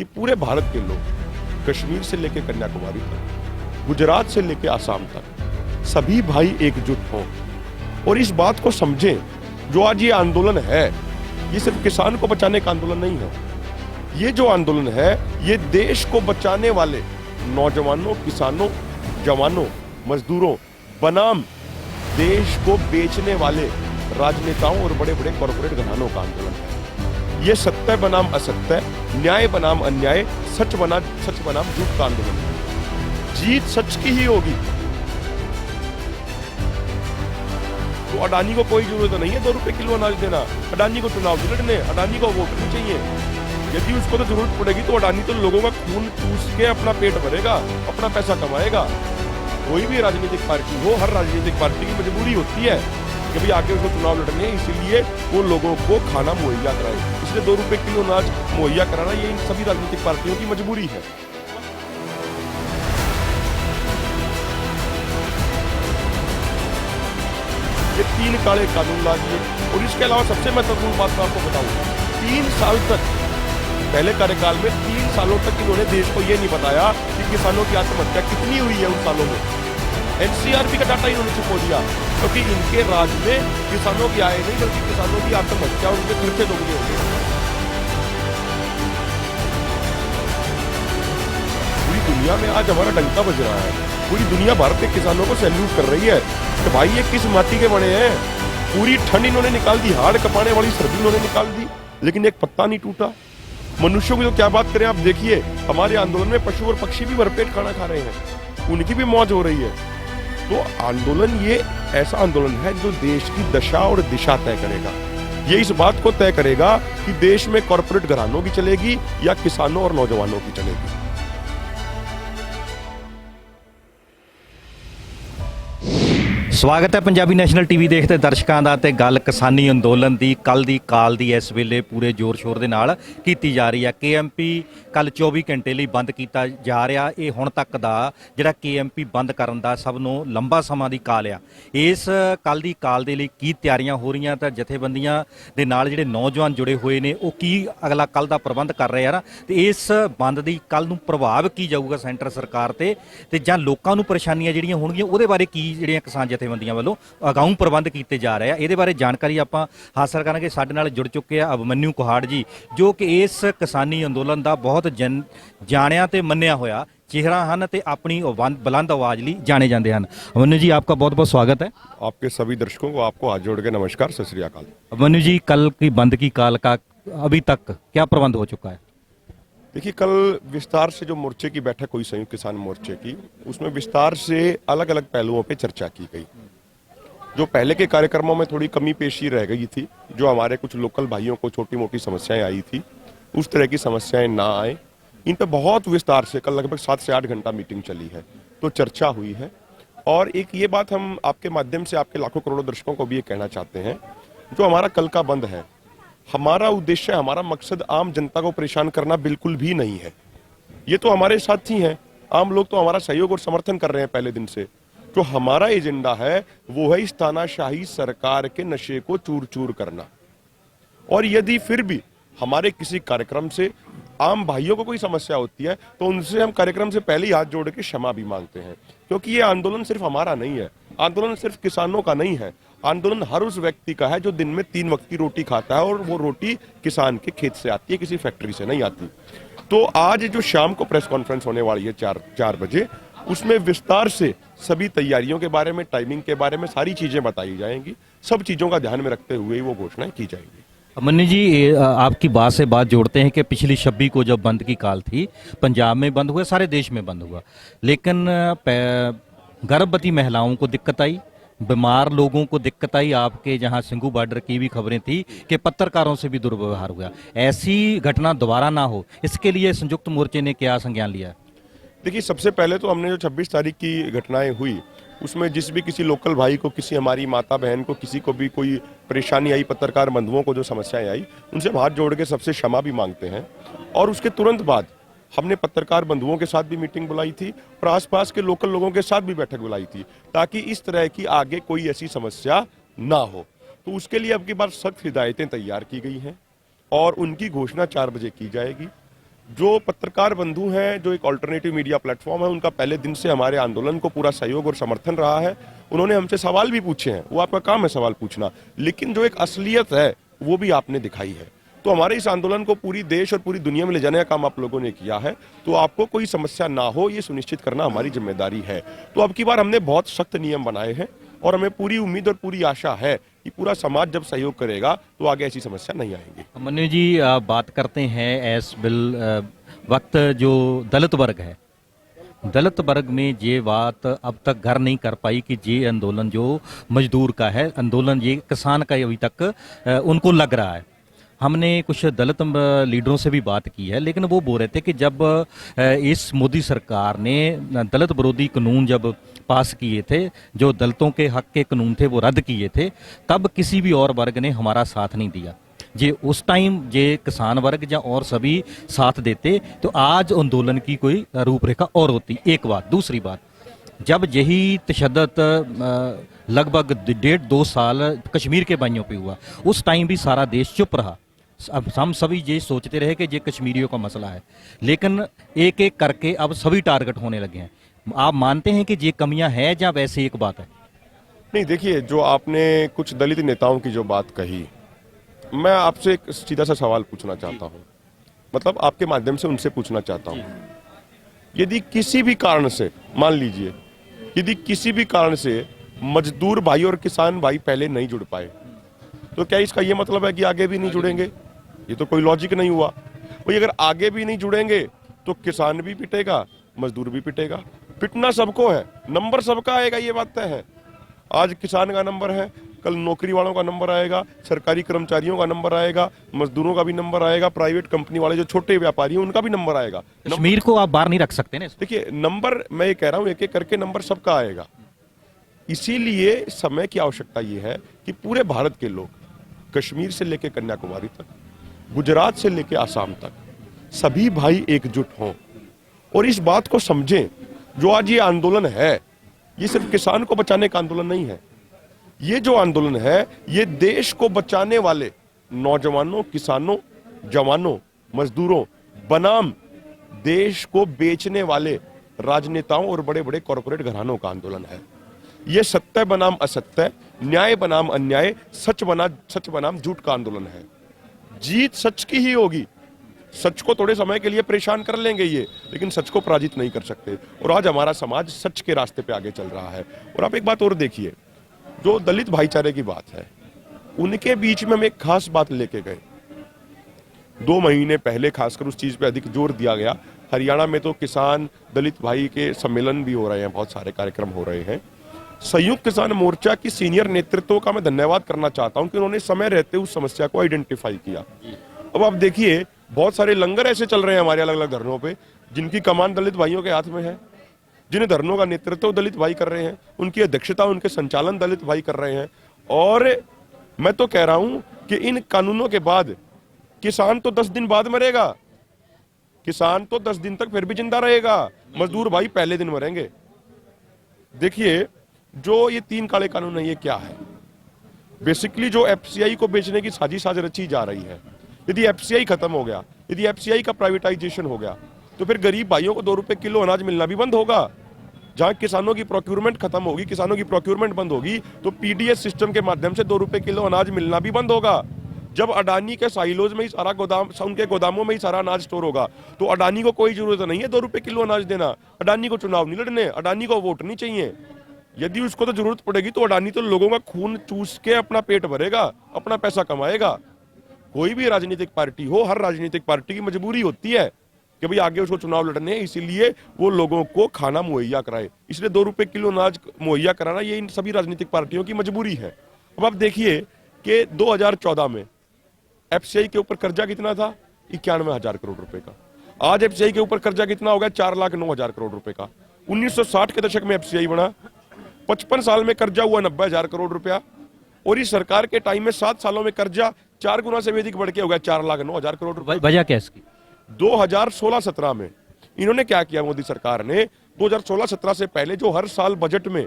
कि पूरे भारत के लोग कश्मीर से लेकर कन्याकुमारी तक, गुजरात से लेकर आसाम तक सभी भाई एकजुट हों और इस बात को समझें। जो आज ये आंदोलन है, ये सिर्फ किसान को बचाने का आंदोलन नहीं है। ये जो आंदोलन है, ये देश को बचाने वाले नौजवानों, किसानों, जवानों, मजदूरों बनाम देश को बेचने वाले राजनेताओं और बड़े बड़े कॉर्पोरेट घरानों का आंदोलन है। ये सत्य बनाम असत्य, न्याय बनाम अन्याय, सच बनाम झूठ का आंदोलन है। जीत सच की ही होगी। तो अडानी को कोई जरूरत नहीं है 2 रुपए किलो अनाज देना। अडानी को चुनाव लड़ने, अडानी को वोट नहीं चाहिए। यदि उसको तो जरूरत पड़ेगी तो अडानी तो लोगों का खून चूस के अपना पेट भरेगा, अपना पैसा कमाएगा। कोई भी राजनीतिक पार्टी हो, हर राजनीतिक पार्टी की मजबूरी होती है कि भाई आगे उसको चुनाव लड़ने, इसीलिए वो लोगों को खाना मुहैया कराए। इसलिए 2 रुपए किलो अनाज मुहैया कराना ये इन सभी राजनीतिक पार्टियों की मजबूरी है। ये 3 काले कानून ला दिए और इसके अलावा सबसे महत्वपूर्ण बात मैं आपको बताऊं, 3 साल तक, पहले कार्यकाल में 3 सालों तक इन्होंने देश को ये नहीं बताया कि किसानों की आत्महत्या कितनी हुई है उन सालों में। एनसीआरबी का डाटा इन्होंने छुपा दिया क्योंकि इनके राज में किसानों की आय नहीं बल्कि किसानों की आत्महत्या, उनके खर्चे दोगुने हो गए। पूरी दुनिया में आज हमारा डंका बज रहा है। पूरी दुनिया भारत के किसानों को सैल्यूट कर रही है कि भाई ये किस माटी के बने हैं। पूरी ठंड इन्होंने निकाल दी, हाड़ कपाने वाली सर्दी इन्होंने निकाल दी, लेकिन एक पत्ता नहीं टूटा। मनुष्यों की तो क्या बात करें, आप देखिए हमारे आंदोलन में पशु और पक्षी भी भरपेट खाना खा रहे हैं, उनकी भी मौज हो रही है। तो आंदोलन ये ऐसा आंदोलन है जो देश की दशा और दिशा तय करेगा। ये इस बात को तय करेगा कि देश में कॉर्पोरेट घरानों की चलेगी या किसानों और नौजवानों की चलेगी। ਸਵਾਗਤ ਹੈ ਪੰਜਾਬੀ ਨੈਸ਼ਨਲ ਟੀਵੀ ਦੇਖਦੇ ਦਰਸ਼ਕਾਂ ਦਾ। ਤੇ ਗੱਲ ਕਿਸਾਨੀ ਅੰਦੋਲਨ ਦੀ ਕੱਲ ਦੀ ਕਾਲ ਦੀ ਇਸ ਵੇਲੇ ਪੂਰੇ ਜ਼ੋਰ ਸ਼ੋਰ ਦੇ ਨਾਲ ਕੀਤੀ ਜਾ ਰਹੀ ਹੈ। KMP ਕੱਲ 24 ਘੰਟੇ ਲਈ ਬੰਦ ਕੀਤਾ ਜਾ ਰਿਹਾ। ਇਹ ਹੁਣ ਤੱਕ ਦਾ ਜਿਹੜਾ KMP ਬੰਦ ਕਰਨ ਦਾ ਸਭ ਨੂੰ ਲੰਬਾ ਸਮਾਂ ਦੀ ਕਾਲ ਆ। ਇਸ ਕੱਲ ਦੀ ਕਾਲ ਦੇ ਲਈ ਕੀ ਤਿਆਰੀਆਂ ਹੋ ਰਹੀਆਂ ਤਾਂ ਜਥੇਬੰਦੀਆਂ ਦੇ ਨਾਲ ਜਿਹੜੇ ਨੌਜਵਾਨ ਜੁੜੇ ਹੋਏ ਨੇ ਉਹ ਕੀ ਅਗਲਾ ਕੱਲ ਦਾ ਪ੍ਰਬੰਧ ਕਰ ਰਹੇ ਆ ਤੇ ਇਸ ਬੰਦ ਦੀ ਕੱਲ ਨੂੰ ਪ੍ਰਭਾਵ ਕੀ ਜਾਊਗਾ ਸੈਂਟਰ ਸਰਕਾਰ ਤੇ ਜਾਂ ਲੋਕਾਂ ਨੂੰ ਪਰੇਸ਼ਾਨੀਆਂ ਜਿਹੜੀਆਂ ਹੋਣਗੀਆਂ ਉਹਦੇ ਬਾਰੇ ਕੀ ਜਿਹੜੀਆਂ ਕਿਸਾਨ ਜਥੇਬੰਦੀਆਂ ਵੱਲੋਂ ਅਗਾਊਂ ਪ੍ਰਬੰਧ ਕੀਤੇ ਜਾ ਰਹੇ ਆ। ਇਹਦੇ ਬਾਰੇ ਜਾਣਕਾਰੀ ਆਪਾਂ ਹਾਸਲ ਕਰਾਂਗੇ। ਸਾਡੇ ਨਾਲ ਜੁੜ ਚੁੱਕੇ ਆ ਅਭਿਮਨਿਊ ਕੁਹਾੜ ਜੀ, ਜੋ ਕਿ ਇਸ ਕਿਸਾਨੀ ਅੰਦੋਲਨ ਦਾ ਬਹੁਤ ਜਾਣਿਆ ਤੇ ਮੰਨਿਆ ਹੋਇਆ ਚਿਹਰਾ ਹਨ ਤੇ ਆਪਣੀ बुलंद आवाज ਲਈ जाने जाते हैं। अभिमन्यु जी, आपका बहुत बहुत स्वागत है। आपके सभी दर्शकों को आपको हाथ जोड़ के नमस्कार, सत श्री अकाल। अभिमन्यु जी, कल की बंद की काल का अभी तक क्या प्रबंध हो चुका है? देखिए, कल विस्तार से जो मोर्चे की बैठक हुई, संयुक्त किसान मोर्चे की, उसमें विस्तार से अलग अलग पहलुओं पे चर्चा की गई। जो पहले के कार्यक्रमों में थोड़ी कमी पेशी रह गई थी, जो हमारे कुछ लोकल भाइयों को छोटी मोटी समस्याएं आई थी, उस तरह की समस्याएं ना आए, इन पर बहुत विस्तार से कल लगभग 7 से 8 घंटा मीटिंग चली है, तो चर्चा हुई है। और एक ये बात हम आपके माध्यम से आपके लाखों करोड़ों दर्शकों को भी ये कहना चाहते हैं, जो हमारा कल का बंद है, हमारा उद्देश्य, हमारा मकसद आम जनता को परेशान करना बिल्कुल भी नहीं है। ये तो हमारे साथी हैं, आम लोग तो हमारा सहयोग और समर्थन कर रहे हैं पहले दिन से। जो हमारा एजेंडा है वो है इस तानाशाही सरकार के नशे को चूर चूर करना। और यदि फिर भी हमारे किसी कार्यक्रम से आम भाइयों को कोई समस्या होती है तो उनसे हम कार्यक्रम से पहले ही हाथ जोड़ के क्षमा भी मांगते हैं, क्योंकि ये आंदोलन सिर्फ हमारा नहीं है, आंदोलन सिर्फ किसानों का नहीं है, आंदोलन हर उस व्यक्ति का है जो दिन में 3 वक्त की रोटी खाता है और वो रोटी किसान के खेत से आती है, किसी फैक्ट्री से नहीं आती। तो आज जो शाम को प्रेस कॉन्फ्रेंस होने वाली है 4 बजे, उसमें विस्तार से सभी तैयारियों के बारे में, टाइमिंग के बारे में सारी चीजें बताई जाएंगी। सब चीजों का ध्यान में रखते हुए वो घोषणाएं की जाएंगी। अभिमन्यु जी, आपकी बात से बात जोड़ते हैं कि पिछली 26 को जब बंद की काल थी, पंजाब में बंद हुआ, सारे देश में बंद हुआ, लेकिन गर्भवती महिलाओं को दिक्कत आई, बीमार लोगों को दिक्कत आई। आपके जहां सिंघू बॉर्डर की भी खबरें थी कि पत्रकारों से भी दुर्व्यवहार हुआ। ऐसी घटना दोबारा ना हो, इसके लिए संयुक्त मोर्चे ने क्या संज्ञान लिया? देखिए, सबसे पहले तो हमने जो 26 तारीख की घटनाएं हुई उसमें जिस भी किसी लोकल भाई को, किसी हमारी माता बहन को, किसी को भी कोई परेशानी आई, पत्रकार बंधुओं को जो समस्याएं आई, उनसे हम हाथ जोड़ के सबसे क्षमा भी मांगते हैं। और उसके तुरंत बाद हमने पत्रकार बंधुओं के साथ भी मीटिंग बुलाई थी और आसपास के लोकल लोगों के साथ भी बैठक बुलाई थी, ताकि इस तरह की आगे कोई ऐसी समस्या ना हो। तो उसके लिए अब की बार सख्त हिदायतें तैयार की गई हैं और उनकी घोषणा 4 बजे की जाएगी। जो पत्रकार बंधु हैं, जो एक ऑल्टरनेटिव मीडिया प्लेटफॉर्म है, उनका पहले दिन से हमारे आंदोलन को पूरा सहयोग और समर्थन रहा है। उन्होंने हमसे सवाल भी पूछे हैं, वो आपका काम है सवाल पूछना, लेकिन जो एक असलियत है वो भी आपने दिखाई है। तो हमारे इस आंदोलन को पूरी देश और पूरी दुनिया में ले जाने का काम आप लोगों ने किया है, तो आपको कोई समस्या ना हो ये सुनिश्चित करना हमारी जिम्मेदारी है। तो अब की बार हमने बहुत सख्त नियम बनाए हैं और हमें पूरी उम्मीद और पूरी आशा है कि पूरा समाज जब सहयोग करेगा तो आगे ऐसी समस्या नहीं आएंगी। मनु जी, बात करते हैं एस बिल वक्त जो दलित वर्ग है, दलित वर्ग में ये बात अब तक घर नहीं कर पाई कि ये आंदोलन जो मजदूर का है, आंदोलन ये किसान का अभी तक उनको लग रहा है। हमने कुछ दलित लीडरों से भी बात की है, लेकिन वो बोल रहे थे कि जब इस मोदी सरकार ने दलित विरोधी कानून जब पास किए थे, जो दलितों के हक के कानून थे वो रद्द किए थे, तब किसी भी और वर्ग ने हमारा साथ नहीं दिया। जे उस टाइम जे किसान वर्ग या और सभी साथ देते तो आज आंदोलन की कोई रूपरेखा और होती। एक बात। दूसरी बात, जब यही तशद्दुद लगभग 1.5-2 साल कश्मीर के भाइयों पे हुआ, उस टाइम भी सारा देश चुप रहा। अब हम सभी ये सोचते रहे कि ये कश्मीरियों का मसला है, लेकिन एक एक करके अब सभी टारगेट होने लगे हैं। आप मानते हैं कि ये कमियां हैं या वैसे एक बात है? नहीं, देखिए, जो आपने कुछ दलित नेताओं की जो बात कही, मैं आपसे एक सीधा सा सवाल पूछना चाहता हूं, मतलब आपके माध्यम से उनसे पूछना चाहता हूं, यदि किसी भी कारण से, मान लीजिए यदि किसी भी कारण से मजदूर भाई और किसान भाई पहले नहीं जुड़ पाए, तो क्या इसका यह मतलब है कि आगे भी नहीं जुड़ेंगे? ये तो कोई लॉजिक नहीं हुआ भाई। अगर आगे भी नहीं जुड़ेंगे तो किसान भी पिटेगा, मजदूर भी पिटेगा। पिटना सबको है, नंबर सबका आएगा, ये बात तय है। आज किसान का नंबर है, कल नौकरी वालों का नंबर आएगा, सरकारी कर्मचारियों का नंबर आएगा, मजदूरों का भी नंबर आएगा, प्राइवेट कंपनी वाले जो छोटे व्यापारी हैं उनका भी नंबर आएगा। कश्मीर को आप बाहर नहीं रख सकते ना। देखिए, नंबर मैं ये कह रहा हूं, एक एक करके नंबर सबका आएगा। इसीलिए समय की आवश्यकता ये है कि पूरे भारत के लोग, कश्मीर से लेकर कन्याकुमारी तक, गुजरात से लेकर आसाम तक, सभी भाई एकजुट हों और इस बात को समझें, जो आज ये आंदोलन है ये सिर्फ किसान को बचाने का आंदोलन नहीं है। ये जो आंदोलन है ये देश को बचाने वाले नौजवानों, किसानों, जवानों, मजदूरों बनाम देश को बेचने वाले राजनेताओं और बड़े बड़े कॉरपोरेट घरानों का आंदोलन है। ये सत्य बनाम असत्य, न्याय बनाम अन्याय, सच बनाम झूठ का आंदोलन है। जीत सच की ही होगी। सच को थोड़े समय के लिए परेशान कर लेंगे ये, लेकिन सच को पराजित नहीं कर सकते। और आज हमारा समाज सच के रास्ते पे आगे चल रहा है। और आप एक बात और देखिए, जो दलित भाईचारे की बात है, उनके बीच में हम एक खास बात लेके गए। 2 महीने पहले खासकर उस चीज पे अधिक जोर दिया गया। हरियाणा में तो किसान दलित भाई के सम्मेलन भी हो रहे हैं, बहुत सारे कार्यक्रम हो रहे हैं। संयुक्त किसान मोर्चा की सीनियर नेतृत्व का मैं धन्यवाद करना चाहता हूं कि उन्होंने समय रहते उस समस्या को आइडेंटिफाई किया। अब आप देखिए, बहुत सारे लंगर ऐसे चल रहे हैं हमारे अलग अलग धरनों पे, जिनकी कमान दलित भाइयों के हाथ में है, जिन धरनों का नेतृत्व दलित भाई कर रहे हैं, उनकी अध्यक्षता, उनके संचालन दलित भाई कर रहे हैं। और मैं तो कह रहा हूं कि इन कानूनों के बाद किसान तो 10 दिन बाद मरेगा, किसान तो 10 दिन तक फिर भी जिंदा रहेगा, मजदूर भाई पहले दिन मरेंगे। देखिए, जो ये 3 काले कानून है, ये क्या है? बेसिकली जो एफसीआई को बेचने की साजिश आज रची जा रही है, यदि एफसीआई खत्म हो गया, यदि एफसीआई का प्राइवेटाइजेशन हो गया, तो फिर गरीब भाइयों को 2 रुपए किलो अनाज मिलना भी बंद होगा। जहां किसानों की प्रोक्यूरमेंट खत्म होगी, किसानों की प्रोक्यूरमेंट बंद होगी, तो पीडीएस सिस्टम के माध्यम से 2 रुपए किलो अनाज मिलना भी बंद होगा। जब अडानी के साइलोज में ही सारा गोदाम, उनके गोदामों में ही सारा अनाज स्टोर होगा, तो अडानी को कोई जरूरत नहीं है 2 रुपए किलो अनाज देना। अडानी को चुनाव नहीं लड़ने, अडानी को वोट नहीं चाहिए। यदि उसको तो जरूरत पड़ेगी तो अडानी तो लोगों का खून चूस के अपना पेट भरेगा, अपना पैसा कमाएगा। कोई भी राजनीतिक पार्टी हो, हर राजनीतिक पार्टी की मजबूरी होती है कि भाई आगे उसको चुनाव लड़ने हैं, इसीलिए वो लोगों को खाना मुहैया कराए, इसलिए 2 रुपए किलो अनाज मुहैया कराना ये इन सभी राजनीतिक पार्टियों की मजबूरी है। अब आप देखिए कि 2014 में एफसीआई के ऊपर कर्जा कितना था? 91,000 करोड़ रुपए का। आज एफसीआई के ऊपर कर्जा कितना हो गया? 4,09,000 करोड़ रुपए का। 1960 के दशक में एफसीआई बना, 55 साल में कर्जा हुआ 90,000 करोड़ रुपया, और इस सरकार के टाइम में 7 सालों में कर्जा 4 गुना से भी अधिक बढ़ के हो गया 4,09,000 करोड़ रुपए। वजह क्या इसकी? 2016-17 में इन्होंने क्या किया? मोदी सरकार ने 2016-17 से पहले जो हर साल बजट में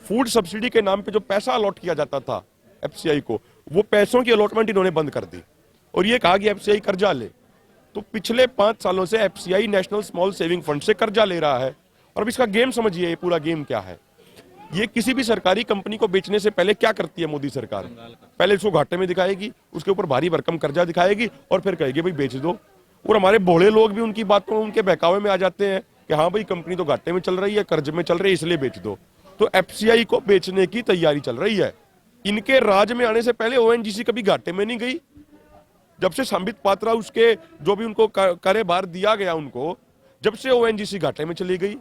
फूड सब्सिडी के नाम पे जो पैसा अलॉट किया जाता था एफसीआई को, वो पैसों की अलॉटमेंट इन्होंने बंद कर दी और ये कहा कि एफसीआई कर्जा ले। तो पिछले 5 सालों से FCI national small saving fund से कर्जा ले रहा है। और अब इसका गेम समझिए, ये पूरा गेम क्या है। ये किसी भी सरकारी कंपनी को बेचने से पहले क्या करती है मोदी सरकार, पहले उसको घाटे में दिखाएगी, उसके ऊपर भारी भरकम कर्जा दिखाएगी और फिर कहेगी भाई बेच दो। और हमारे भोले लोग भी उनकी बातों, उनके बहकावे में आ जाते हैं कि हाँ भाई कंपनी तो घाटे में चल रही है, कर्ज में चल रही है, इसलिए बेच दो। तो एफसीआई को बेचने की तैयारी चल रही है। इनके राज में आने से पहले ओएनजीसी कभी घाटे में नहीं गई। जब से संबित पात्रा, उसके जो भी उनको कार्यभार दिया गया उनको, जब से ओएनजीसी घाटे में चली गई।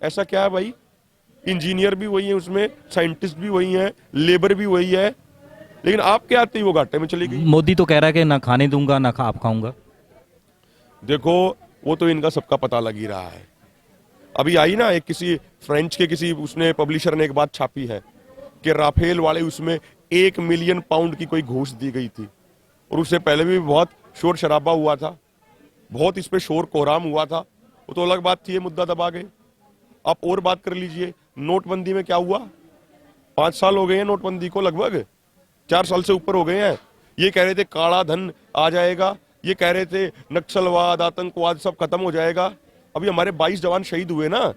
ऐसा क्या है भाई, इंजीनियर भी वही है उसमें, साइंटिस्ट भी वही है, लेबर भी वही है, लेकिन आपके आते ही वो घाटे में चली गई। मोदी तो कह रहा है कि ना खाने दूंगा ना आप खाऊंगा। देखो वो तो इनका सबका पता लग ही रहा है। अभी आई ना एक किसी फ्रेंच के किसी उसने पब्लिशर ने एक बात छापी है कि राफेल वाले उसमें 1 मिलियन पाउंड की कोई घूस दी गई थी। और उससे पहले भी बहुत शोर शराबा हुआ था, बहुत इस पे शोर कोहराम हुआ था। वो तो अलग बात थी, ये मुद्दा दबा गए। आप और बात कर लीजिए, नोटबंदी में क्या हुआ। 5 साल हो गए हैं नोटबंदी को, लगभग 4 साल से ऊपर हो गए हैं। ये कह रहे थे काला धन आ जाएगा, ये कह रहे थे नक्सलवाद, आतंकवाद सब खत्म हो जाएगा। अभी हमारे 22 जवान शहीद हुए ना।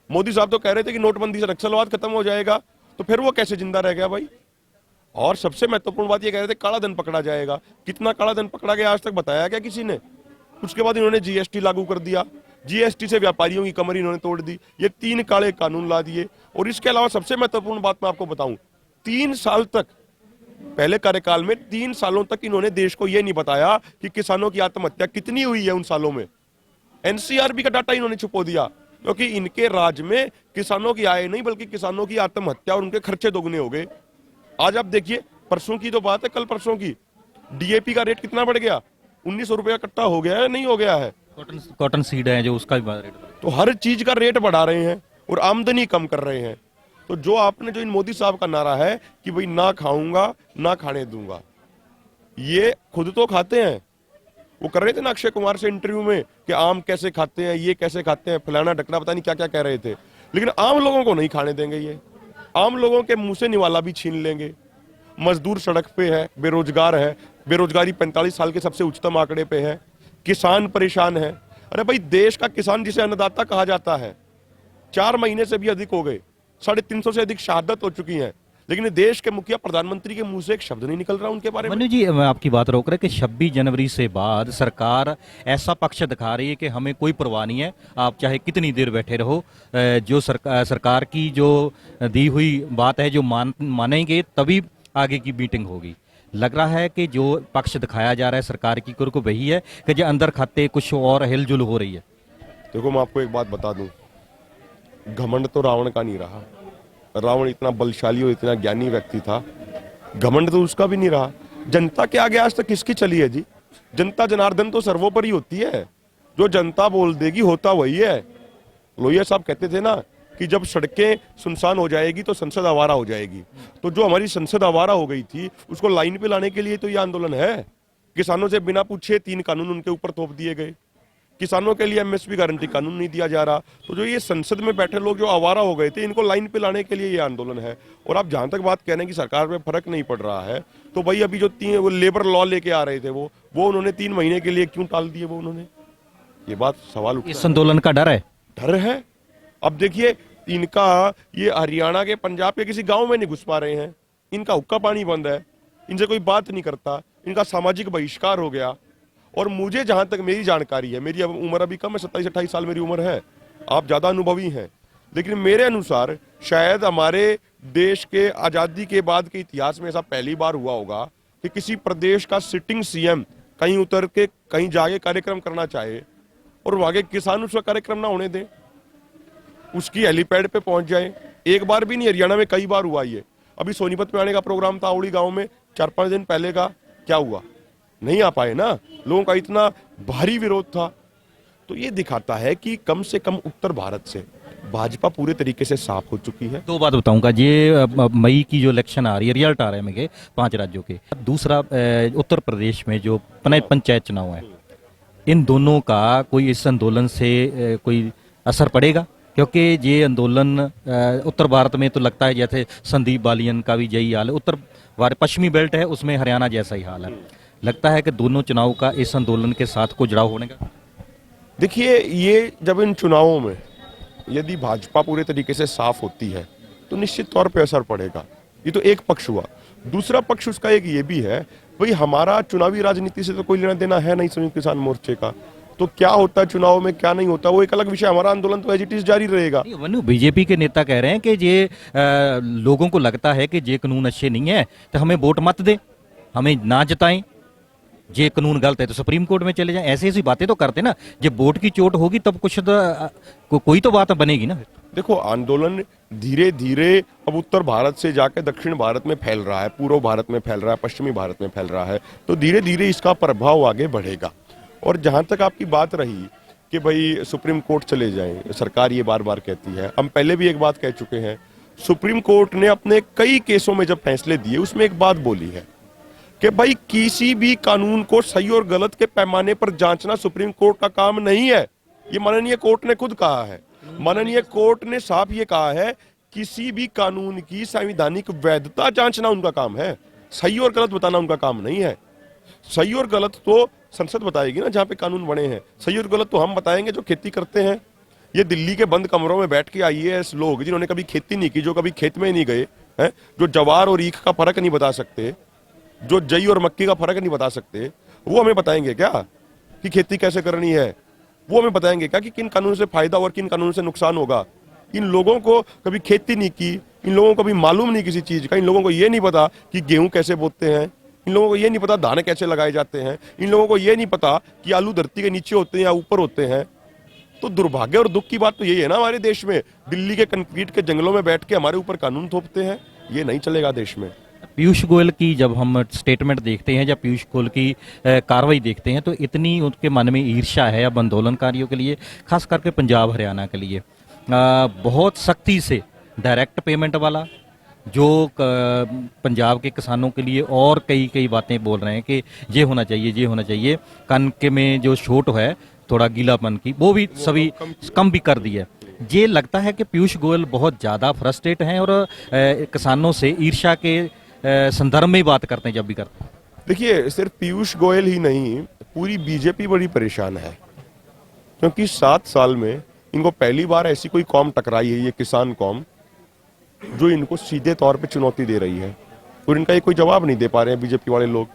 मोदी साहब तो कह रहे थे कि नोटबंदी से नक्सलवाद खत्म हो जाएगा, तो फिर वो कैसे जिंदा रह गया भाई। और सबसे महत्वपूर्ण बात ये कह रहे थे काला धन पकड़ा जाएगा। कितना काला धन पकड़ा गया आज तक बताया क्या किसी ने। उसके बाद इन्होंने जीएसटी लागू कर दिया, जीएसटी से व्यापारियों की कमर इन्होंने तोड़ दी। ये 3 काले कानून ला दिए। और इसके अलावा सबसे महत्वपूर्ण बात मैं आपको बताऊं, 3 साल तक, पहले कार्यकाल में 3 सालों तक इन्होंने देश को यह नहीं बताया कि किसानों की आत्महत्या कितनी हुई है उन सालों में। एनसीआरबी का डाटा इन्होंने छुपो दिया, क्योंकि इनके राज में किसानों की आय नहीं बल्कि किसानों की आत्महत्या और उनके खर्चे दोगुने हो गए। आज आप देखिए, परसों की तो बात है, कल परसों की, डीएपी का रेट कितना बढ़ गया, 1900 रुपया कट्टा हो गया है, नहीं हो गया है। कॉटन सीड है जो, उसका भी रेट। तो हर चीज का रेट बढ़ा रहे हैं और आमदनी कम कर रहे हैं। तो जो आपने जो इन मोदी साहब का नारा है कि भाई ना खाऊंगा ना खाने दूंगा, ये खुद तो खाते हैं। वो कर रहे थे ना अक्षय कुमार से इंटरव्यू में कि आम कैसे खाते हैं, ये कैसे खाते हैं, फलाना ढकना, पता नहीं क्या क्या कह रहे थे। लेकिन आम लोगों को नहीं खाने देंगे ये। आम लोगों के मुंह से निवाला भी छीन लेंगे। मजदूर सड़क पे है, बेरोजगार है, बेरोजगारी 45 साल के सबसे उच्चतम आंकड़े पे है, किसान परेशान है। अरे भाई, देश का किसान जिसे अन्नदाता कहा जाता है, 4 महीने से भी अधिक हो गए, 350 से अधिक शहादत हो चुकी हैं, लेकिन देश के मुखिया प्रधानमंत्री के मुंह से एक शब्द नहीं निकल रहा उनके बारे में। मनु जी, मैं आपकी बात रोक रहा कि 26 जनवरी से बाद सरकार ऐसा पक्ष दिखा रही है कि हमें कोई परवाह नहीं है, आप चाहे कितनी देर बैठे रहो। जो सरकार की जो दी हुई बात है, जो मानेंगे तभी आगे की मीटिंग होगी। लग रहा है कि जो पक्ष दिखाया जा रहा है सरकार की को वही है कि जो अंदर खाते कुछ और हिलजुल हो रही है। देखो मैं आपको एक बात बता दूं, घमंड तो रावण का नहीं रहा। रावण इतना बलशाली और इतना ज्ञानी व्यक्ति था, घमंड तो उसका भी नहीं रहा। जनता के आगे आज तक किसकी चली है जी। जनता जनार्दन तो सर्वोपरि होती है, जो जनता बोल देगी होता वही है। लोहिया साहब कहते थे ना कि जब सड़कें सुनसान हो जाएगी तो संसद आवारा हो जाएगी। तो जो हमारी संसद आवारा हो गई थी उसको लाइन पे लाने के लिए तो ये आंदोलन है। किसानों से बिना पूछे 3 कानून उनके ऊपर थोप दिए गए। किसानों के लिए एमएसपी गारंटी कानून नहीं दिया जा रहा। तो जो ये संसद में बैठे लोग जो आवारा हो गए थे, इनको लाइन पे लाने के लिए ये आंदोलन है। और आप जहां तक बात कह रहे हैं कि सरकार में फर्क नहीं पड़ रहा है, तो भाई अभी जो 3 वो लेबर लॉ लेके आ रहे थे वो उन्होंने 3 महीने के लिए क्यों टाल दिए, वो उन्होंने, ये बात सवाल उठता है। इस आंदोलन का डर है, डर है। अब देखिए, इनका ये हरियाणा के, पंजाब के किसी गांव में नहीं घुस पा रहे हैं, इनका हुक्का पानी बंद है, इनसे कोई बात नहीं करता, इनका सामाजिक बहिष्कार हो गया। और मुझे जहां तक मेरी जानकारी है, मेरी उम्र अभी कम है, 27-28 साल मेरी उम्र है, आप ज्यादा अनुभवी हैं, लेकिन मेरे अनुसार शायद हमारे देश के आजादी के बाद के इतिहास में ऐसा पहली बार हुआ होगा कि किसी प्रदेश का सिटिंग सीएम कहीं उतर के कहीं जाके कार्यक्रम करना चाहे और वहां के किसान उसका कार्यक्रम ना होने दें, उसकी हेलीपैड पे पहुंच जाए। एक बार भी नहीं, हरियाणा में कई बार हुआ ये। अभी सोनीपत में आने का प्रोग्राम था औड़ी गांव में 4-5 दिन पहले का, क्या हुआ, नहीं आ पाए ना, लोगों का इतना भारी विरोध था। तो ये दिखाता है कि कम से कम उत्तर भारत से भाजपा पूरे तरीके से साफ हो चुकी है। 2 बात बताऊंगा, ये मई की जो इलेक्शन आ रही है, रिजल्ट आ रहे हैं मेरे 5 राज्यों के। दूसरा, उत्तर प्रदेश में जो पंचायत चुनाव है, इन दोनों का कोई इस आंदोलन से कोई असर पड़ेगा? क्योंकि ये आंदोलन उत्तर भारत में तो लगता है जैसे संदीप बालियन का भी यही हाल है, उत्तर भारत पश्चिमी बेल्ट है उसमें हरियाणा जैसा ही हाल है। लगता है कि दोनों चुनाव का इस आंदोलन के साथ कोई जुड़ाव होने का? देखिए, ये जब इन चुनावों में यदि भाजपा पूरे तरीके से साफ होती है तो निश्चित तौर पे असर पड़ेगा। ये तो एक पक्ष हुआ। दूसरा पक्ष उसका एक ये भी है, भाई हमारा चुनावी राजनीति से तो कोई लेना देना है नहीं संयुक्त किसान मोर्चे का, तो क्या होता है चुनाव में क्या नहीं होता वो एक अलग विषय। हमारा आंदोलन तो एज इट इज जारी रहेगा। नहीं, वनु बीजेपी के नेता कह रहे हैं कि ये लोगों को लगता है कि ये कानून अच्छे नहीं है तो हमें वोट मत दे, हमें ना जताएं, ये कानून गलत है तो सुप्रीम कोर्ट में चले जाएं। ऐसी ऐसी बातें तो करते ना, जब वोट की चोट होगी तब कुछ कोई तो बात बनेगी ना। देखो, आंदोलन धीरे धीरे अब उत्तर भारत से जाकर दक्षिण भारत में फैल रहा है, पूर्व भारत में फैल रहा है, पश्चिमी भारत में फैल रहा है, तो धीरे धीरे इसका प्रभाव आगे बढ़ेगा। और जहां तक आपकी बात रही कि भाई सुप्रीम कोर्ट चले जाएं, सरकार ये बार बार कहती है, हम पहले भी एक बात कह चुके हैं, सुप्रीम कोर्ट ने अपने कई केसों में जब फैसले दिए उसमें एक बात बोली है कि भाई किसी भी कानून को सही और गलत के पैमाने पर जांचना सुप्रीम कोर्ट का काम नहीं है। ये माननीय कोर्ट ने खुद कहा है। माननीय कोर्ट ने साफ ये कहा है, किसी भी कानून की संवैधानिक वैधता जांचना उनका काम है, सही और गलत बताना उनका काम नहीं है। सही और गलत तो संसद बताएगी ना, जहां पे कानून बने हैं। सही और गलत तो हम बताएंगे जो खेती करते हैं। ये दिल्ली के बंद कमरों में बैठ के आईएएस लोग जिन्होंने कभी खेती नहीं की, जो कभी खेत में नहीं गए हैं, जो जवार और ईख का फर्क नहीं बता सकते, जो जई और मक्की का फर्क नहीं बता सकते, वो हमें बताएंगे क्या कि खेती कैसे करनी है? वो हमें बताएंगे क्या कि किन कानून से फायदा और किन कानून से नुकसान होगा? इन लोगों को कभी खेती नहीं की, इन लोगों को कभी मालूम नहीं किसी चीज का, इन लोगों को ये नहीं पता कि गेहूं कैसे बोते हैं, इन लोगों को ये नहीं पता धान कैसे लगाए जाते हैं, इन लोगों को ये नहीं पता कि आलू धरती के नीचे होते हैं या ऊपर होते हैं। तो दुर्भाग्य और दुख की बात तो यही है ना हमारे देश में, दिल्ली के कंक्रीट के जंगलों में बैठ के हमारे ऊपर कानून थोपते हैं। ये नहीं चलेगा देश में। पीयूष गोयल की जब हम स्टेटमेंट देखते हैं या पीयूष गोयल की कार्रवाई देखते हैं तो इतनी उनके मन में ईर्ष्या है अब आंदोलनकारियों के लिए, खास करके पंजाब हरियाणा के लिए बहुत सख्ती से डायरेक्ट पेमेंट वाला जो पंजाब के किसानों के लिए, और कई कई बातें बोल रहे हैं कि ये होना चाहिए, ये होना चाहिए। कनक में जो छूट है थोड़ा गीलापन की, वो भी सभी कम भी कर दी है। ये लगता है कि पीयूष गोयल बहुत ज़्यादा फ्रस्ट्रेट हैं और किसानों से ईर्ष्या के संदर्भ में ही बात करते हैं जब भी करते हैं। देखिए, सिर्फ पीयूष गोयल ही नहीं, पूरी बीजेपी बड़ी परेशान है, क्योंकि 7 साल में इनको पहली बार ऐसी कोई कौम टकराई है, ये किसान कौम, जो इनको सीधे तौर पे चुनौती दे रही है और इनका ये कोई जवाब नहीं दे पा रहे हैं बीजेपी वाले लोग।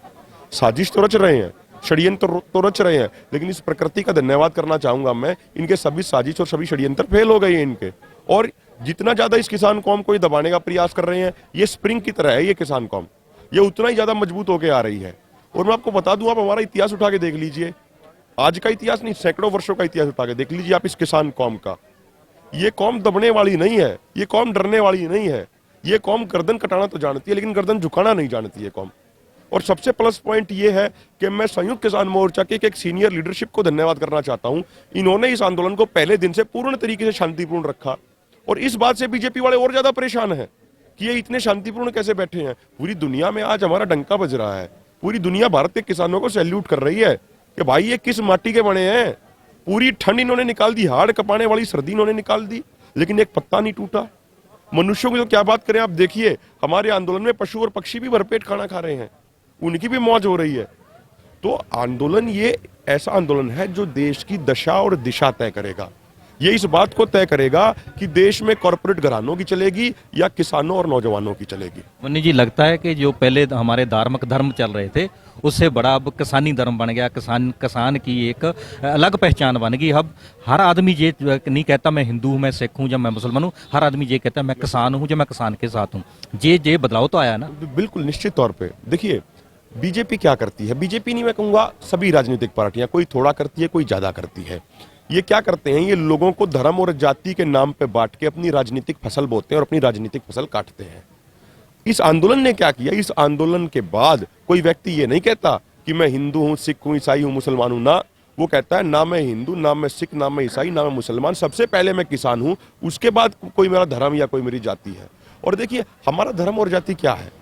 साजिश तो रच रहे हैं, षड्यंत्र तो रच रहे हैं, लेकिन इस प्रकृति का धन्यवाद करना चाहूंगा मैं, इनके सभी साजिश और सभी षड्यंत्र फेल हो गए हैं इनके। और जितना ज्यादा इस किसान कौम को दबाने का प्रयास कर रहे हैं, ये स्प्रिंग की तरह है ये किसान कौम, ये उतना ही ज्यादा मजबूत होकर आ रही है। और मैं आपको बता दूं, आप हमारा इतिहास उठा के देख लीजिए, आज का इतिहास नहीं, सैकड़ों वर्षों का इतिहास उठा के देख लीजिए आप इस किसान कौम का। ये कौम दबने वाली नहीं है, ये कौम डरने वाली नहीं है, ये कौम गर्दन कटाना तो जानती है लेकिन गर्दन झुकाना नहीं जानती है कौम। और सबसे प्लस पॉइंट ये है कि मैं संयुक्त किसान मोर्चा के एक सीनियर लीडरशिप को धन्यवाद करना चाहता हूं। इन्होंने इस आंदोलन को पहले दिन से पूर्ण तरीके से शांतिपूर्ण रखा, और इस बात से बीजेपी वाले और ज्यादा परेशान हैं कि ये इतने शांतिपूर्ण कैसे बैठे हैं। पूरी दुनिया में आज हमारा डंका बज रहा है, पूरी दुनिया भारत के किसानों को सैल्यूट कर रही है कि भाई ये किस माटी के बने हैं। पूरी ठंड इन्होंने निकाल दी, हाड़ कपाने वाली सर्दी इन्होंने निकाल दी, लेकिन एक पत्ता नहीं टूटा। मनुष्यों की तो क्या बात करें, आप देखिए हमारे आंदोलन में पशु और पक्षी भी भरपेट खाना खा रहे हैं, उनकी भी मौज हो रही है। तो आंदोलन ये ऐसा आंदोलन है जो देश की दशा और दिशा तय करेगा। ये इस बात को तय करेगा कि देश में कॉर्पोरेट घरानों की चलेगी या किसानों और नौजवानों की चलेगी। मुन्नी जी, लगता है कि जो पहले हमारे धार्मिक धर्म चल रहे थे उससे बड़ा अब किसानी धर्म बन गया, किसान की एक अलग पहचान बन गई। अब हर आदमी ये नहीं कहता मैं हिंदू हूँ, मैं सिख हूँ, या मैं मुसलमान हूँ, हर आदमी ये कहता है मैं किसान हूँ, जो मैं किसान के साथ हूँ। ये बदलाव तो आया ना। बिल्कुल निश्चित तौर पे। देखिए, बीजेपी क्या करती है, बीजेपी नहीं, मैं कहूंगा सभी राजनीतिक पार्टियां, कोई थोड़ा करती है कोई ज्यादा करती है। ये क्या करते हैं, ये लोगों को धर्म और जाति के नाम पे बांट के अपनी राजनीतिक फसल बोते हैं और अपनी राजनीतिक फसल काटते हैं। इस आंदोलन ने क्या किया, इस आंदोलन के बाद कोई व्यक्ति ये नहीं कहता कि मैं हिंदू हूं, सिख हूं, ईसाई हूं, मुसलमान हूं, ना, वो कहता है ना मैं हिंदू, ना मैं सिख, ना मैं ईसाई, ना मैं मुसलमान, सबसे पहले मैं किसान हूं, उसके बाद कोई मेरा धर्म या कोई मेरी जाति है। और देखिए, हमारा धर्म और जाति क्या है,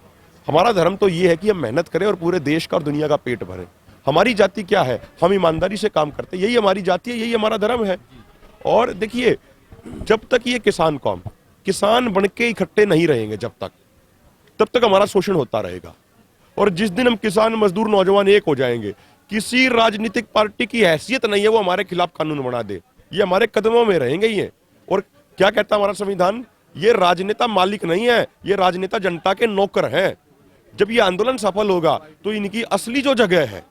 हमारा धर्म तो ये है कि हम मेहनत करें और पूरे देश का और दुनिया का पेट भरें। हमारी जाति क्या है, हम ईमानदारी से काम करते हैं, यही हमारी जाति है, यही हमारा धर्म है। और देखिए, जब तक ये किसान कौम किसान बनके इकट्ठे नहीं रहेंगे, जब तक तब तक हमारा शोषण होता रहेगा। और जिस दिन हम किसान मजदूर नौजवान एक हो जाएंगे, किसी राजनीतिक पार्टी की हैसियत नहीं है वो हमारे खिलाफ कानून बना दे, ये हमारे कदमों में रहेंगे ही है। और क्या कहता हमारा संविधान, ये राजनेता मालिक नहीं है, ये राजनेता जनता के नौकर हैं। जब ये आंदोलन सफल होगा तो इनकी असली जो जगह है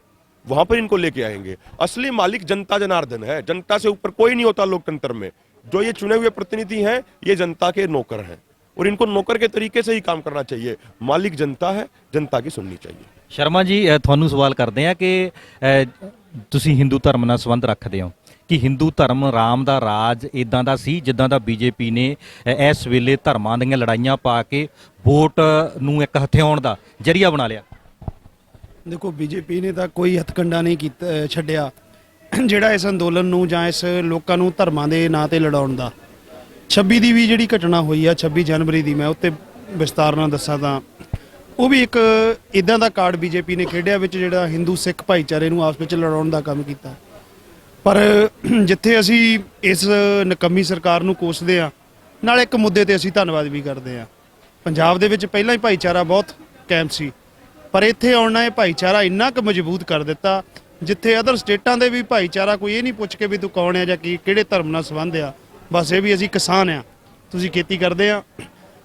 वहां पर इनको लेके आएंगे। असली मालिक जनता जनार्दन है, जनता से ऊपर कोई नहीं होता लोकतंत्र में। जो ये चुने हुए प्रतिनिधि हैं ये जनता के नौकर हैं और इनको नौकर के तरीके से ही काम करना चाहिए। मालिक जनता है, जनता की सुननी चाहिए। ਸ਼ਰਮਾ ਜੀ ਤੁਹਾਨੂੰ ਸਵਾਲ ਕਰਦੇ ਆ ਕਿ ਤੁਸੀਂ ਹਿੰਦੂ ਧਰਮ ਨਾਲ ਸੰਬੰਧ ਰੱਖਦੇ ਹੋ ਕਿ ਹਿੰਦੂ ਧਰਮ ਰਾਮ ਦਾ ਰਾਜ ਇਦਾਂ ਦਾ ਸੀ ਜਿੱਦਾਂ ਦਾ ਬੀਜੇਪੀ ਨੇ ਇਸ ਵੇਲੇ ਧਰਮਾਂ ਦੀਆਂ ਲੜਾਈਆਂ ਪਾ ਕੇ ਵੋਟ ਨੂੰ ਇੱਕ ਹਥਿਆਉਣ ਦਾ ਜਰੀਆ ਬਣਾ ਲਿਆ। ਦੇਖੋ ਬੀਜੇਪੀ ਨੇ ਤਾਂ ਕੋਈ ਹੱਥਕੰਡਾ ਨਹੀਂ ਕੀਤਾ ਛੱਡਿਆ ਜਿਹੜਾ ਇਸ ਅੰਦੋਲਨ ਨੂੰ ਜਾਂ ਇਸ ਲੋਕਾਂ ਨੂੰ ਧਰਮਾਂ ਦੇ ਨਾਂ ਤੇ ਲੜਾਉਣ ਦਾ। 26 ਦੀ ਵੀ ਜਿਹੜੀ ਘਟਨਾ ਹੋਈ ਆ 26 ਜਨਵਰੀ ਦੀ, ਮੈਂ ਉੱਤੇ ਵਿਸਤਾਰ ਨਾਲ ਦੱਸਾਂ ਤਾਂ ਉਹ ਵੀ ਇੱਕ ਇਦਾਂ ਦਾ ਕਾਰਡ ਬੀਜੇਪੀ ਨੇ ਖੇਡਿਆ ਵਿੱਚ ਜਿਹੜਾ ਹਿੰਦੂ ਸਿੱਖ ਭਾਈਚਾਰੇ ਨੂੰ ਆਪਸ ਵਿੱਚ ਲੜਾਉਣ ਦਾ ਕੰਮ ਕੀਤਾ। ਪਰ ਜਿੱਥੇ ਅਸੀਂ ਇਸ ਨਕੰਮੀ ਸਰਕਾਰ ਨੂੰ ਕੋਸਦੇ ਆ, ਨਾਲ ਇੱਕ ਮੁੱਦੇ ਤੇ ਅਸੀਂ ਧੰਨਵਾਦ ਵੀ ਕਰਦੇ ਆ। ਪੰਜਾਬ ਦੇ ਵਿੱਚ ਪਹਿਲਾਂ ਹੀ ਭਾਈਚਾਰਾ ਬਹੁਤ ਕਾਇਮ ਸੀ, ਪਰ ਇੱਥੇ ਆਉਣ ਨਾਲ ਇਹ ਭਾਈਚਾਰਾ ਇੰਨਾ ਕੁ ਮਜ਼ਬੂਤ ਕਰ ਦਿੱਤਾ, ਜਿੱਥੇ ਅਦਰ ਸਟੇਟਾਂ ਦੇ ਵੀ ਭਾਈਚਾਰਾ ਕੋਈ ਇਹ ਨਹੀਂ ਪੁੱਛ ਕੇ ਵੀ ਤੂੰ ਕੌਣ ਆ ਜਾਂ ਕਿਹੜੇ ਧਰਮ ਨਾਲ ਸੰਬੰਧ ਆ, ਬਸ ਇਹ ਵੀ ਅਸੀਂ ਕਿਸਾਨ ਆ, ਤੁਸੀਂ ਖੇਤੀ ਕਰਦੇ ਆ।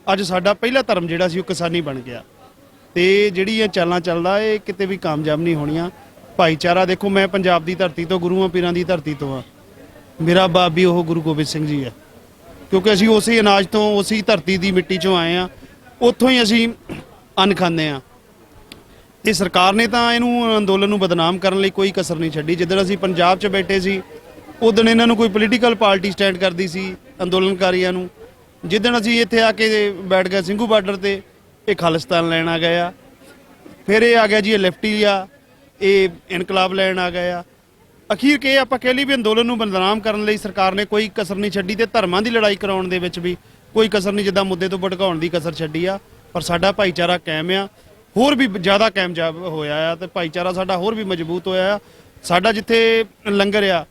ਅੱਜ ਸਾਡਾ ਪਹਿਲਾ ਧਰਮ ਜਿਹੜਾ ਸੀ ਉਹ ਕਿਸਾਨੀ ਬਣ ਗਿਆ। ਤੇ ਜਿਹੜੀ ਇਹ ਚਾਲਾਂ ਚੱਲਦਾ ਇਹ ਕਿਤੇ ਵੀ ਕਾਮਯਾਬ ਨਹੀਂ ਹੋਣੀਆਂ। ਭਾਈਚਾਰਾ ਦੇਖੋ, ਮੈਂ ਪੰਜਾਬ ਦੀ ਧਰਤੀ ਤੋਂ, ਗੁਰੂਆਂ ਪੀਰਾਂ ਦੀ ਧਰਤੀ ਤੋਂ ਆ, ਮੇਰਾ ਬਾਪ ਵੀ ਉਹ ਗੁਰੂ ਗੋਬਿੰਦ ਸਿੰਘ ਜੀ ਹੈ, ਕਿਉਂਕਿ ਅਸੀਂ ਉਸੇ ਅਨਾਜ ਤੋਂ, ਉਸੇ ਧਰਤੀ ਦੀ ਮਿੱਟੀ ਚੋਂ ਆਏ ਆ, ਉੱਥੋਂ ਹੀ ਅਸੀਂ ਅੰਨ ਖਾਂਦੇ ਆ। ਤੇ ਸਰਕਾਰ ਨੇ ਤਾਂ ਇਹਨੂੰ ਅੰਦੋਲਨ ਨੂੰ ਬਦਨਾਮ ਕਰਨ ਲਈ ਕੋਈ ਕਸਰ ਨਹੀਂ ਛੱਡੀ। ਜਿੱਦਣ ਅਸੀਂ ਪੰਜਾਬ 'ਚ ਬੈਠੇ ਸੀ ਉਦੋਂ ਇਹਨਾਂ ਨੂੰ ਕੋਈ ਪੋਲੀਟੀਕਲ ਪਾਰਟੀ ਸਟੈਂਡ ਕਰਦੀ ਸੀ ਅੰਦੋਲਨਕਾਰੀਆਂ ਨੂੰ। ਜਿੱਦਣ ਅਸੀਂ ਇੱਥੇ ਆ ਕੇ ਬੈਠ ਗਏ ਸਿੰਘੂ ਬਾਰਡਰ ਤੇ, ਇਹ ਖਾਲਿਸਤਾਨ ਲੈਣ ਆ ਗਏ ਆ। ਫਿਰ ਇਹ ਆ ਗਿਆ ਜੀ ਇਹ ਲੈਫਟੀ ਆ, ਇਹ ਇਨਕਲਾਬ ਲੈਣ ਆ ਗਏ ਆ। ਅਖੀਰ ਕਿ ਆਪਾਂ ਕਹਿ ਲਈ ਵੀ ਅੰਦੋਲਨ ਨੂੰ ਬਦਨਾਮ ਕਰਨ ਲਈ ਸਰਕਾਰ ਨੇ ਕੋਈ ਕਸਰ ਨਹੀਂ ਛੱਡੀ ਤੇ ਧਰਮਾਂ ਦੀ ਲੜਾਈ ਕਰਾਉਣ ਦੇ ਵਿੱਚ ਵੀ ਕੋਈ ਕਸਰ ਨਹੀਂ, ਜਿੱਦਾਂ ਮੁੱਦੇ ਤੋਂ ਭਟਕਾਉਣ ਦੀ ਕਸਰ ਛੱਡੀ ਆ। ਪਰ ਸਾਡਾ ਭਾਈਚਾਰਾ ਕਾਇਮ ਆ, ਹੋਰ ਵੀ ਜ਼ਿਆਦਾ ਕਾਮਯਾਬ ਹੋਇਆ ਆ ਤੇ ਭਾਈਚਾਰਾ ਸਾਡਾ ਹੋਰ ਵੀ ਮਜ਼ਬੂਤ ਹੋਇਆ ਆ। ਸਾਡਾ ਜਿੱਥੇ ਲੰਗਰ ਆ,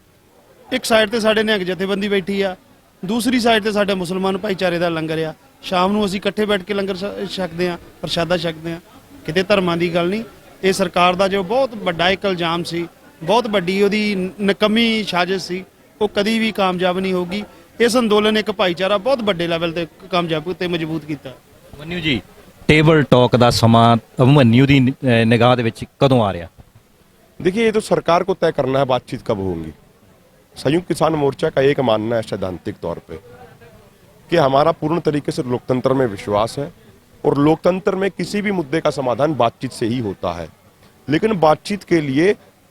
ਇੱਕ ਸਾਈਡ ਤੇ ਸਾਡੇ ਨਿਹੰਗ ਜਥੇਬੰਦੀ ਬੈਠੀ ਆ, ਦੂਸਰੀ ਸਾਈਡ ਤੇ ਸਾਡੇ ਮੁਸਲਮਾਨ ਭਾਈਚਾਰੇ ਦਾ ਲੰਗਰ ਆ। ਸ਼ਾਮ ਨੂੰ ਅਸੀਂ ਇਕੱਠੇ ਬੈਠ ਕੇ ਲੰਗਰ ਛਕਦੇ ਆ, ਪ੍ਰਸ਼ਾਦਾ ਛਕਦੇ ਆ। ਕਿਤੇ ਧਰਮਾਂ ਦੀ ਗੱਲ ਨਹੀਂ। ਇਹ ਸਰਕਾਰ ਦਾ ਜੋ ਬਹੁਤ ਵੱਡਾ ਇੱਕ ਇਲਜ਼ਾਮ ਸੀ, ਬਹੁਤ ਵੱਡੀ ਉਹਦੀ ਨਕਮੀ ਸਾਜ਼ਿਸ਼ ਸੀ, ਉਹ ਕਦੀ ਵੀ ਕਾਮਯਾਬ ਨਹੀਂ ਹੋਗੀ। ਇਸ ਅੰਦੋਲਨ ਇੱਕ ਭਾਈਚਾਰਾ ਬਹੁਤ ਵੱਡੇ ਲੈਵਲ ਤੇ ਕਾਮਯਾਬ ਤੇ ਮਜ਼ਬੂਤ ਕੀਤਾ। ਮਨਿਊ ਜੀ, ਟੇਬਲ ਟਾਕ ਦਾ ਸਮਾਂ ਅਭਿਮਨਿਊ ਦੀ ਨਿਗਾਹ ਦੇ ਵਿੱਚ ਕਦੋਂ ਆ ਰਿਹਾ? देखिए, ये तो सरकार को तय करना है बातचीत कब होंगी। संयुक्त किसान मोर्चा का एक मानना है सैद्धांतिक तौर पे कि हमारा पूर्ण तरीके से लोकतंत्र में विश्वास है और लोकतंत्र में किसी भी मुद्दे का समाधान बातचीत से ही होता है। लेकिन बातचीत के लिए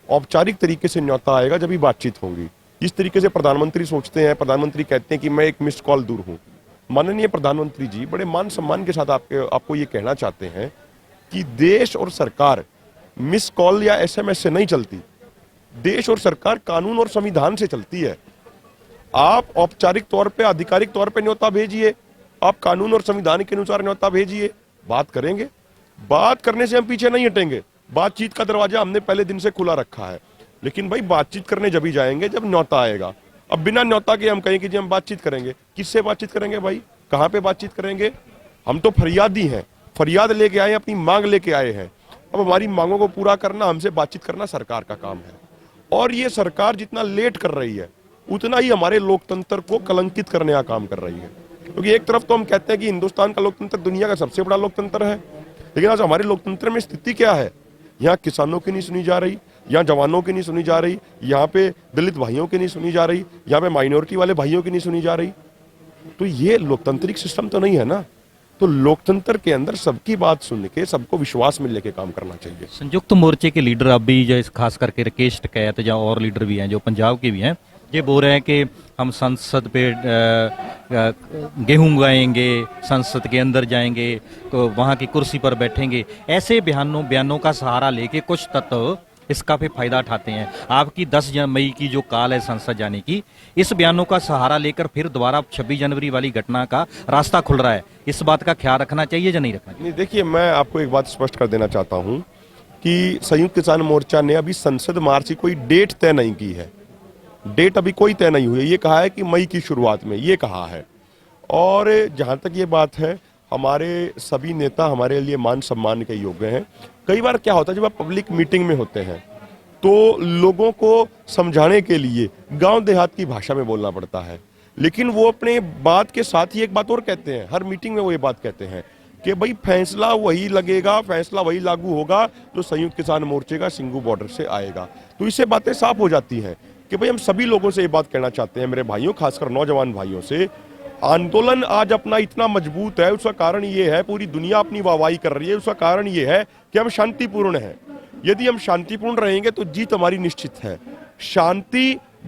औपचारिक तरीके से न्योता आएगा जब ही बातचीत होगी। जिस तरीके से प्रधानमंत्री सोचते हैं, प्रधानमंत्री कहते हैं कि मैं एक मिस्ड कॉल दूर हूं। माननीय प्रधानमंत्री जी बड़े मान सम्मान के साथ आपको ये कहना चाहते हैं कि देश और सरकार मिस कॉल या एसएमएस से नहीं चलती। देश और सरकार कानून और संविधान से चलती है। आप औपचारिक तौर पे, आधिकारिक तौर पे न्योता भेजिए, आप कानून और संविधान के अनुसार न्योता भेजिए, बात करेंगे। बात करने से हम पीछे नहीं हटेंगे। बातचीत का दरवाजा हमने पहले दिन से खुला रखा है। लेकिन भाई बातचीत करने जब ही जाएंगे जब न्योता आएगा। अब बिना न्योता के हम कहें कि जी हम बातचीत करेंगे, किससे बातचीत करेंगे भाई? कहां पे बातचीत करेंगे? हम तो फरियादी हैं, फरियाद लेके आए, अपनी मांग लेके आए हैं। अब हमारी मांगों को पूरा करना, हमसे बातचीत करना सरकार का काम है। और ये सरकार जितना लेट कर रही है उतना ही हमारे लोकतंत्र को कलंकित करने का काम कर रही है। क्योंकि एक तरफ तो हम कहते हैं कि हिंदुस्तान का लोकतंत्र दुनिया का सबसे बड़ा लोकतंत्र है, लेकिन आज हमारे लोकतंत्र में स्थिति क्या है? यहाँ किसानों की नहीं सुनी जा रही, यहाँ जवानों की नहीं सुनी जा रही, यहाँ पे दलित भाइयों की नहीं सुनी जा रही, यहाँ पे माइनॉरिटी वाले भाइयों की नहीं सुनी जा रही। तो ये लोकतांत्रिक सिस्टम तो नहीं है ना। तो लोकतंत्र के अंदर सबकी बात सुन के सबको विश्वास में लेके काम करना चाहिए। संयुक्त मोर्चे के लीडर अभी जो खास करके राकेश टिकैत या और लीडर भी हैं जो पंजाब के भी हैं, ये बोल रहे हैं कि हम संसद पे गेहूं उगाएंगे, संसद के अंदर जाएंगे, तो वहाँ की कुर्सी पर बैठेंगे। ऐसे बयानों का सहारा लेके कुछ तत्व इसका फिर फायदा उठाते हैं। आपकी 10 मई की जो काल है संसद जाने की, इस बयानों का सहारा लेकर फिर दोबारा 26 जनवरी वाली घटना का रास्ता खुल रहा है। इस बात का ख्याल रखना चाहिए या नहीं रखना चाहिए? नहीं, देखिए, मैं आपको एक बात स्पष्ट कर देना चाहता हूं कि संयुक्त किसान मोर्चा ने अभी संसद मार्च की कोई डेट तय नहीं की है। डेट अभी कोई तय नहीं हुई है। ये कहा है कि मई की शुरुआत में, ये कहा है। और जहां तक ये बात है, हमारे सभी नेता हमारे लिए मान सम्मान के योग्य हैं। कई बार क्या होता है, जब आप पब्लिक मीटिंग में होते हैं तो लोगों को समझाने के लिए गांव देहात की भाषा में बोलना पड़ता है, लेकिन वो अपने बात के साथ ही एक बात और कहते हैं, हर मीटिंग में वो ये बात कहते हैं कि भाई फैसला वही लगेगा, फैसला वही लागू होगा जो संयुक्त किसान मोर्चे का सिंगू बॉर्डर से आएगा। तो इससे बातें साफ हो जाती हैं कि भाई हम सभी लोगों से ये बात कहना चाहते हैं, मेरे भाइयों, खासकर नौजवान भाइयों से, आंदोलन आज अपना इतना मजबूत है, उसका कारण ये है, पूरी दुनिया अपनी वाहवाही कर रही है, उसका कारण ये है कि हम शांतिपूर्ण हैं। यदि हम शांतिपूर्ण रहेंगे तो जीत हमारी निश्चित है। शांति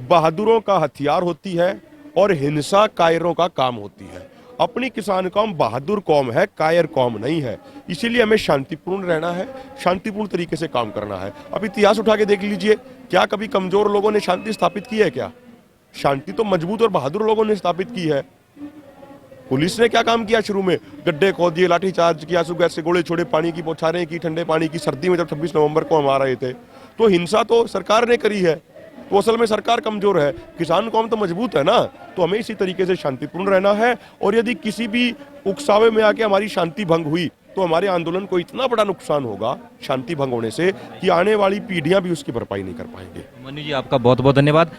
बहादुरों का हथियार होती है और हिंसा कायरों का काम होती है। अपनी किसान कौम बहादुर कौम है, कायर कौम नहीं है। इसीलिए हमें शांतिपूर्ण रहना है, शांतिपूर्ण तरीके से काम करना है। अब इतिहास उठा के देख लीजिए, क्या कभी कमजोर लोगों ने शांति स्थापित की है? क्या शांति तो मजबूत और बहादुर लोगों ने स्थापित की है। पुलिस ने क्या काम किया? शुरू में गड्ढे खोद दिए, लाठीचार्ज किया, आंसू गैस से गोले छोड़े, पानी की बौछारें की, ठंडे पानी की, सर्दी में जब 26 नवंबर को हम आ रहे थे। तो हिंसा तो सरकार ने करी है, तो असल में सरकार कमजोर है, किसान कौम तो मजबूत है ना। तो हमें इसी तरीके से शांतिपूर्ण रहना है, और यदि किसी भी उकसावे में आके हमारी शांति भंग हुई तो हमारे आंदोलन को इतना बड़ा नुकसान होगा शांति भंग होने से कि आने वाली पीढ़ियां भी उसकी भरपाई नहीं कर पाएंगे। मनु जी आपका बहुत बहुत धन्यवाद।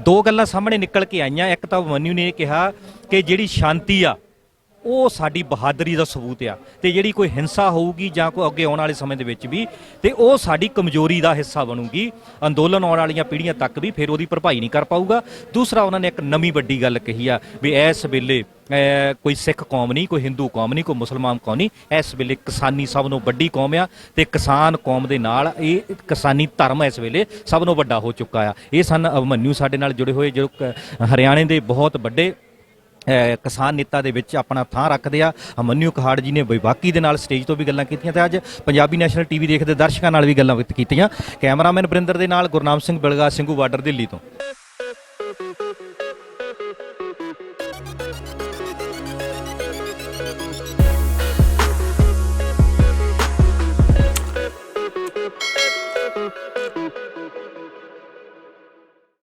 दो गल्लां सामने निकल के आईਆਂ, ਇੱਕ ਤਾਂ ਮਨੂ ਨੇ ਕਿਹਾ ਕਿ ਜਿਹੜੀ ਸ਼ਾਂਤੀ ਆ ਉਹ ਸਾਡੀ ਬਹਾਦਰੀ ਦਾ ਸਬੂਤ ਆ, ਤੇ ਜਿਹੜੀ ਕੋਈ ਹਿੰਸਾ ਹੋਊਗੀ ਜਾਂ ਕੋਈ ਅੱਗੇ ਆਉਣ ਵਾਲੇ ਸਮੇਂ ਦੇ ਵਿੱਚ ਵੀ ਤੇ ਉਹ ਸਾਡੀ ਕਮਜ਼ੋਰੀ ਦਾ ਹਿੱਸਾ ਬਣੂਗੀ। ਅੰਦੋਲਨ ਆਉਣ ਵਾਲੀਆਂ ਪੀੜ੍ਹੀਆਂ ਤੱਕ ਵੀ ਫਿਰ ਉਹਦੀ ਭਰਪਾਈ ਨਹੀਂ ਕਰ ਪਾਊਗਾ। ਦੂਸਰਾ ਉਹਨਾਂ ਨੇ ਇੱਕ ਨਵੀਂ ਵੱਡੀ ਗੱਲ ਕਹੀ ਆ ਵੀ ਇਸ ਵੇਲੇ ਕੋਈ ਸਿੱਖ ਕੌਮ ਨਹੀਂ, ਕੋਈ ਹਿੰਦੂ ਕੌਮ ਨਹੀਂ, ਕੋਈ ਮੁਸਲਮਾਨ ਕੌਮ ਨਹੀਂ, ਇਸ ਵੇਲੇ ਕਿਸਾਨੀ ਸਭ ਨੂੰ ਵੱਡੀ ਕੌਮ ਆ, ਤੇ ਕਿਸਾਨ ਕੌਮ ਦੇ ਨਾਲ ਇਹ ਕਿਸਾਨੀ ਧਰਮ ਇਸ ਵੇਲੇ ਸਭ ਨੂੰ ਵੱਡਾ ਹੋ ਚੁੱਕਾ ਆ। ਇਹ ਸਨ ਅਭਿਮਨਯੂ ਸਾਡੇ ਨਾਲ ਜੁੜੇ ਹੋਏ, ਜੋ ਹਰਿਆਣੇ ਦੇ ਬਹੁਤ ਵੱਡੇ ਕਿਸਾਨ ਨੇਤਾ ਦੇ ਵਿੱਚ ਆਪਣਾ ਥਾਂ ਰੱਖਦੇ ਆ। ਅਭਿਮਨਯੂ ਕਹਾੜ ਜੀ ਨੇ ਵਿਵਾਕੀ ਦੇ ਨਾਲ ਸਟੇਜ ਤੋਂ ਵੀ ਗੱਲਾਂ ਕੀਤੀਆਂ, ਤੇ ਅੱਜ ਪੰਜਾਬੀ ਨੈਸ਼ਨਲ ਟੀਵੀ ਦੇਖਦੇ ਦਰਸ਼ਕਾਂ ਨਾਲ ਵੀ ਗੱਲਾਂ ਕੀਤੀਆਂ। ਕੈਮਰਾਮੈਨ ਬਰਿੰਦਰ ਦੇ ਨਾਲ ਗੁਰਨਾਮ ਸਿੰਘ ਬਿਲਗਾ, ਸਿੰਘੂ ਬਾਰਡਰ, ਦਿੱਲੀ ਤੋਂ।